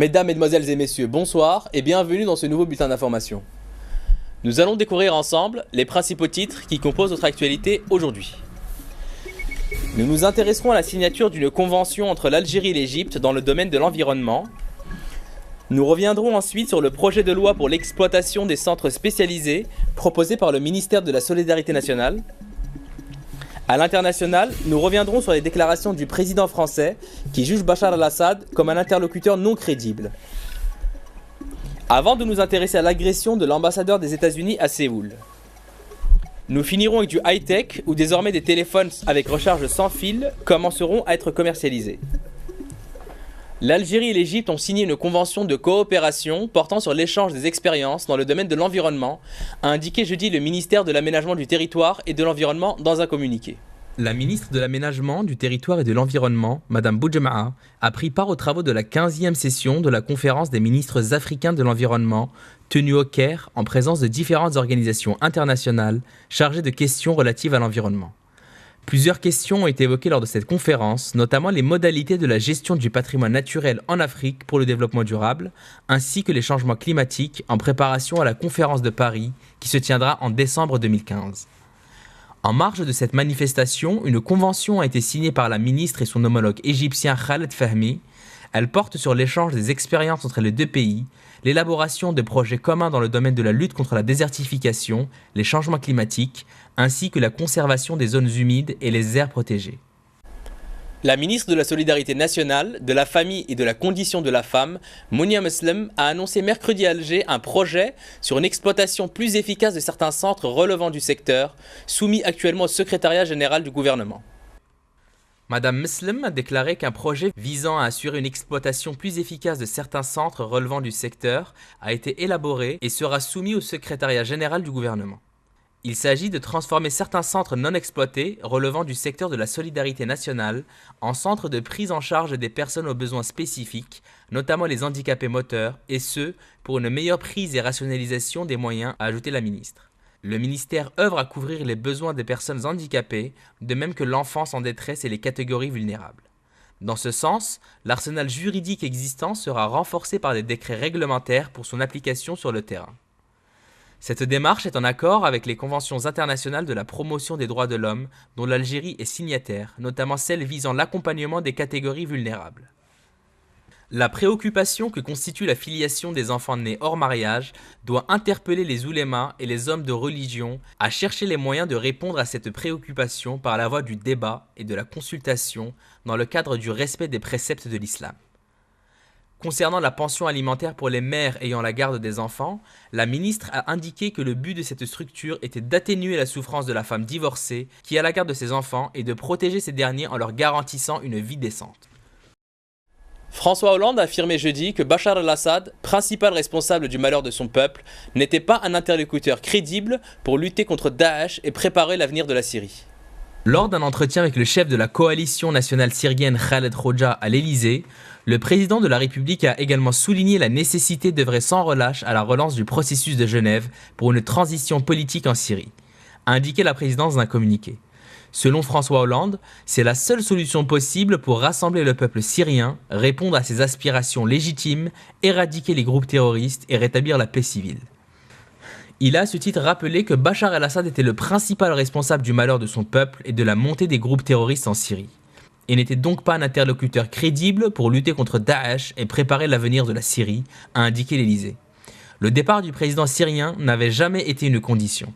Mesdames, Mesdemoiselles et Messieurs, bonsoir et bienvenue dans ce nouveau bulletin d'information. Nous allons découvrir ensemble les principaux titres qui composent notre actualité aujourd'hui. Nous nous intéresserons à la signature d'une convention entre l'Algérie et l'Égypte dans le domaine de l'environnement. Nous reviendrons ensuite sur le projet de loi pour l'exploitation des centres spécialisés proposé par le ministère de la Solidarité nationale. À l'international, nous reviendrons sur les déclarations du président français qui juge Bachar al-Assad comme un interlocuteur non crédible. Avant de nous intéresser à l'agression de l'ambassadeur des États-Unis à Séoul. Nous finirons avec du high-tech où désormais des téléphones avec recharge sans fil commenceront à être commercialisés. L'Algérie et l'Égypte ont signé une convention de coopération portant sur l'échange des expériences dans le domaine de l'environnement, a indiqué jeudi le ministère de l'Aménagement du Territoire et de l'Environnement dans un communiqué. La ministre de l'Aménagement du Territoire et de l'Environnement, Madame Boudjema'a, a pris part aux travaux de la 15e session de la conférence des ministres africains de l'environnement, tenue au Caire en présence de différentes organisations internationales chargées de questions relatives à l'environnement. Plusieurs questions ont été évoquées lors de cette conférence, notamment les modalités de la gestion du patrimoine naturel en Afrique pour le développement durable, ainsi que les changements climatiques en préparation à la conférence de Paris qui se tiendra en décembre 2015. En marge de cette manifestation, une convention a été signée par la ministre et son homologue égyptien Khaled Fahmy. Elle porte sur l'échange des expériences entre les deux pays, l'élaboration de projets communs dans le domaine de la lutte contre la désertification, les changements climatiques, ainsi que la conservation des zones humides et les aires protégées. La ministre de la Solidarité nationale, de la famille et de la condition de la femme, Mounia Meslem, a annoncé mercredi à Alger un projet sur une exploitation plus efficace de certains centres relevant du secteur, soumis actuellement au secrétariat général du gouvernement. Madame Meslem a déclaré qu'un projet visant à assurer une exploitation plus efficace de certains centres relevant du secteur a été élaboré et sera soumis au secrétariat général du gouvernement. Il s'agit de transformer certains centres non exploités relevant du secteur de la solidarité nationale en centres de prise en charge des personnes aux besoins spécifiques, notamment les handicapés moteurs, et ce, pour une meilleure prise et rationalisation des moyens, a ajouté la ministre. Le ministère œuvre à couvrir les besoins des personnes handicapées, de même que l'enfance en détresse et les catégories vulnérables. Dans ce sens, l'arsenal juridique existant sera renforcé par des décrets réglementaires pour son application sur le terrain. Cette démarche est en accord avec les conventions internationales de la promotion des droits de l'homme dont l'Algérie est signataire, notamment celles visant l'accompagnement des catégories vulnérables. La préoccupation que constitue la filiation des enfants nés hors mariage doit interpeller les oulémas et les hommes de religion à chercher les moyens de répondre à cette préoccupation par la voie du débat et de la consultation dans le cadre du respect des préceptes de l'islam. Concernant la pension alimentaire pour les mères ayant la garde des enfants, la ministre a indiqué que le but de cette structure était d'atténuer la souffrance de la femme divorcée qui a la garde de ses enfants et de protéger ces derniers en leur garantissant une vie décente. François Hollande a affirmé jeudi que Bachar al-Assad, principal responsable du malheur de son peuple, n'était pas un interlocuteur crédible pour lutter contre Daesh et préparer l'avenir de la Syrie. Lors d'un entretien avec le chef de la coalition nationale syrienne Khaled Khoja à l'Élysée, le président de la République a également souligné la nécessité d'œuvrer sans relâche à la relance du processus de Genève pour une transition politique en Syrie, a indiqué la présidence d'un communiqué. Selon François Hollande, c'est la seule solution possible pour rassembler le peuple syrien, répondre à ses aspirations légitimes, éradiquer les groupes terroristes et rétablir la paix civile. Il a à ce titre rappelé que Bachar al-Assad était le principal responsable du malheur de son peuple et de la montée des groupes terroristes en Syrie, et n'était donc pas un interlocuteur crédible pour lutter contre Daesh et préparer l'avenir de la Syrie, a indiqué l'Élysée. Le départ du président syrien n'avait jamais été une condition.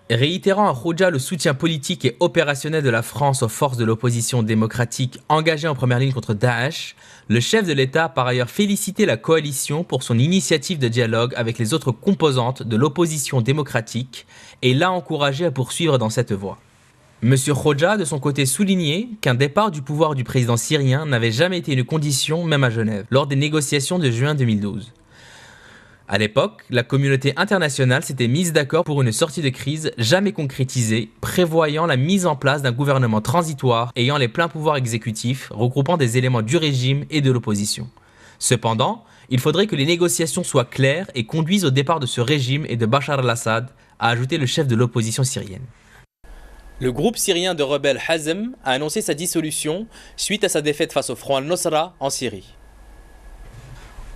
Réitérant à Khoja le soutien politique et opérationnel de la France aux forces de l'opposition démocratique engagées en première ligne contre Daesh, le chef de l'État a par ailleurs félicité la coalition pour son initiative de dialogue avec les autres composantes de l'opposition démocratique et l'a encouragé à poursuivre dans cette voie. M. Khoja a de son côté souligné qu'un départ du pouvoir du président syrien n'avait jamais été une condition, même à Genève, lors des négociations de juin 2012. À l'époque, la communauté internationale s'était mise d'accord pour une sortie de crise jamais concrétisée, prévoyant la mise en place d'un gouvernement transitoire ayant les pleins pouvoirs exécutifs, regroupant des éléments du régime et de l'opposition. Cependant, il faudrait que les négociations soient claires et conduisent au départ de ce régime et de Bachar al-Assad, a ajouté le chef de l'opposition syrienne. Le groupe syrien de rebelles Hazm a annoncé sa dissolution suite à sa défaite face au front al-Nosra en Syrie.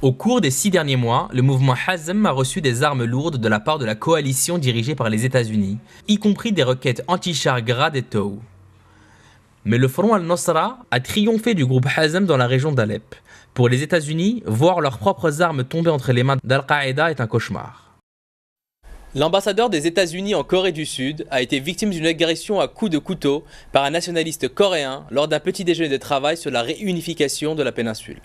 Au cours des 6 derniers mois, le mouvement Hazm a reçu des armes lourdes de la part de la coalition dirigée par les États-Unis, y compris des roquettes anti-chars Grad et Tow. Mais le front al-Nosra a triomphé du groupe Hazm dans la région d'Alep. Pour les États-Unis, voir leurs propres armes tomber entre les mains d'Al-Qaïda est un cauchemar. L'ambassadeur des États-Unis en Corée du Sud a été victime d'une agression à coups de couteau par un nationaliste coréen lors d'un petit déjeuner de travail sur la réunification de la péninsule.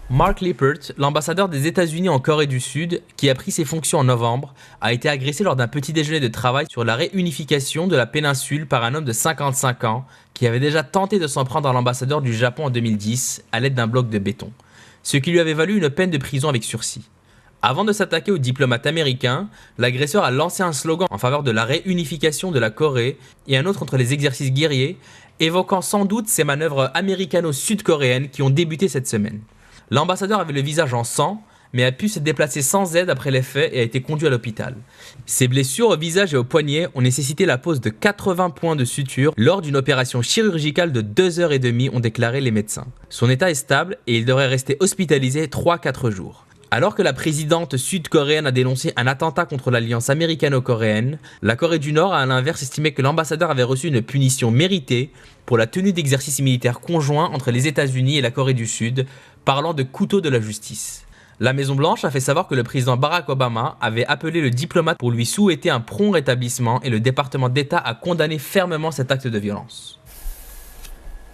Mark Lippert, l'ambassadeur des États-Unis en Corée du Sud, qui a pris ses fonctions en novembre, a été agressé lors d'un petit déjeuner de travail sur la réunification de la péninsule par un homme de 55 ans qui avait déjà tenté de s'en prendre à l'ambassadeur du Japon en 2010 à l'aide d'un bloc de béton, ce qui lui avait valu une peine de prison avec sursis. Avant de s'attaquer aux diplomates américains, l'agresseur a lancé un slogan en faveur de la réunification de la Corée et un autre contre les exercices guerriers, évoquant sans doute ces manœuvres américano-sud-coréennes qui ont débuté cette semaine. L'ambassadeur avait le visage en sang, mais a pu se déplacer sans aide après les faits et a été conduit à l'hôpital. Ses blessures au visage et au poignet ont nécessité la pose de 80 points de suture lors d'une opération chirurgicale de 2h30, ont déclaré les médecins. Son état est stable et il devrait rester hospitalisé 3-4 jours. Alors que la présidente sud-coréenne a dénoncé un attentat contre l'alliance américano-coréenne, la Corée du Nord a à l'inverse estimé que l'ambassadeur avait reçu une punition méritée pour la tenue d'exercices militaires conjoints entre les États-Unis et la Corée du Sud, parlant de couteau de la justice. La Maison-Blanche a fait savoir que le président Barack Obama avait appelé le diplomate pour lui souhaiter un prompt rétablissement et le département d'État a condamné fermement cet acte de violence.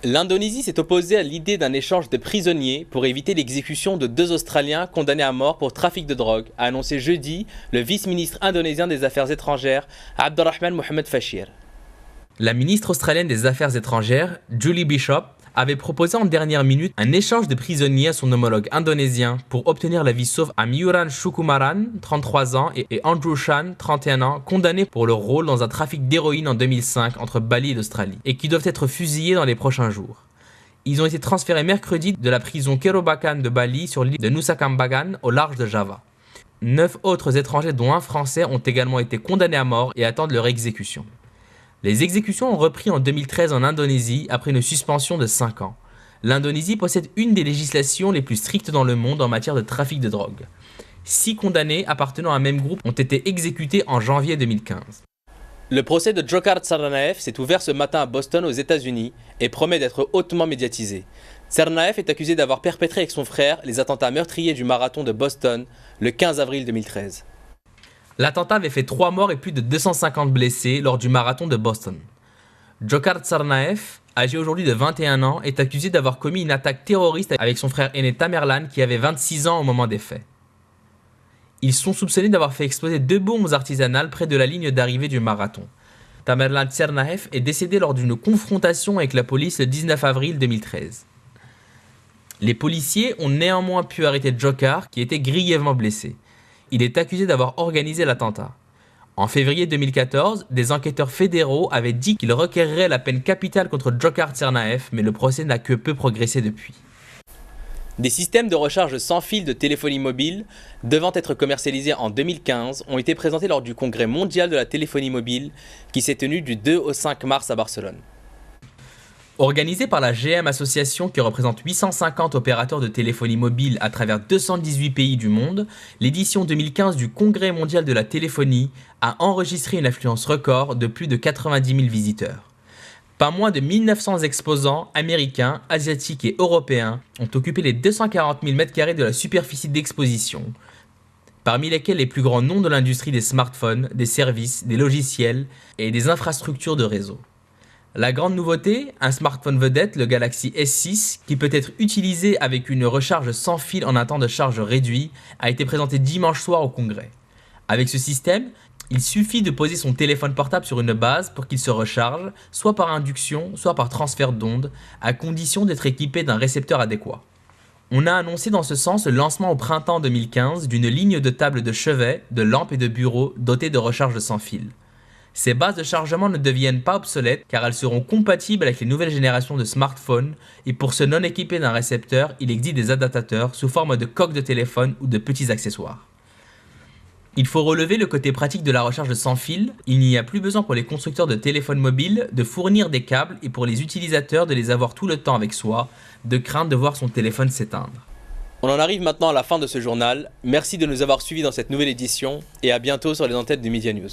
L'Indonésie s'est opposée à l'idée d'un échange de prisonniers pour éviter l'exécution de 2 Australiens condamnés à mort pour trafic de drogue, a annoncé jeudi le vice-ministre indonésien des Affaires étrangères, Abdurrahman Mohamed Fashir. La ministre australienne des Affaires étrangères, Julie Bishop, avait proposé en dernière minute un échange de prisonniers à son homologue indonésien pour obtenir la vie sauve à Miuran Shukumaran, 33 ans, et Andrew Chan, 31 ans, condamnés pour leur rôle dans un trafic d'héroïne en 2005 entre Bali et l'Australie, et qui doivent être fusillés dans les prochains jours. Ils ont été transférés mercredi de la prison Kerobakan de Bali sur l'île de Nusa Kambangan au large de Java. 9 autres étrangers, dont un Français, ont également été condamnés à mort et attendent leur exécution. Les exécutions ont repris en 2013 en Indonésie après une suspension de 5 ans. L'Indonésie possède une des législations les plus strictes dans le monde en matière de trafic de drogue. 6 condamnés appartenant à un même groupe ont été exécutés en janvier 2015. Le procès de Djokhar Tsarnaev s'est ouvert ce matin à Boston aux États-Unis et promet d'être hautement médiatisé. Tsarnaev est accusé d'avoir perpétré avec son frère les attentats meurtriers du marathon de Boston le 15 avril 2013. L'attentat avait fait 3 morts et plus de 250 blessés lors du marathon de Boston. Djokhar Tsarnaev, âgé aujourd'hui de 21 ans, est accusé d'avoir commis une attaque terroriste avec son frère aîné Tamerlan qui avait 26 ans au moment des faits. Ils sont soupçonnés d'avoir fait exploser 2 bombes artisanales près de la ligne d'arrivée du marathon. Tamerlan Tsarnaev est décédé lors d'une confrontation avec la police le 19 avril 2013. Les policiers ont néanmoins pu arrêter Djokhar qui était grièvement blessé. Il est accusé d'avoir organisé l'attentat. En février 2014, des enquêteurs fédéraux avaient dit qu'ils requerraient la peine capitale contre Djokhar Tsarnaev, mais le procès n'a que peu progressé depuis. Des systèmes de recharge sans fil de téléphonie mobile, devant être commercialisés en 2015, ont été présentés lors du Congrès mondial de la téléphonie mobile qui s'est tenu du 2 au 5 mars à Barcelone. Organisé par la GM Association qui représente 850 opérateurs de téléphonie mobile à travers 218 pays du monde, l'édition 2015 du Congrès mondial de la téléphonie a enregistré une affluence record de plus de 90 000 visiteurs. Pas moins de 1900 exposants américains, asiatiques et européens ont occupé les 240 000 m² de la superficie d'exposition, parmi lesquels les plus grands noms de l'industrie des smartphones, des services, des logiciels et des infrastructures de réseau. La grande nouveauté, un smartphone vedette, le Galaxy S6, qui peut être utilisé avec une recharge sans fil en un temps de charge réduit, a été présenté dimanche soir au Congrès. Avec ce système, il suffit de poser son téléphone portable sur une base pour qu'il se recharge, soit par induction, soit par transfert d'ondes, à condition d'être équipé d'un récepteur adéquat. On a annoncé dans ce sens le lancement au printemps 2015 d'une ligne de tables de chevet, de lampes et de bureaux dotées de recharge sans fil. Ces bases de chargement ne deviennent pas obsolètes car elles seront compatibles avec les nouvelles générations de smartphones et pour ceux non équipés d'un récepteur, il existe des adaptateurs sous forme de coque de téléphone ou de petits accessoires. Il faut relever le côté pratique de la recharge sans fil, il n'y a plus besoin pour les constructeurs de téléphones mobiles de fournir des câbles et pour les utilisateurs de les avoir tout le temps avec soi, de crainte de voir son téléphone s'éteindre. On en arrive maintenant à la fin de ce journal. Merci de nous avoir suivis dans cette nouvelle édition et à bientôt sur les antennes de Media News.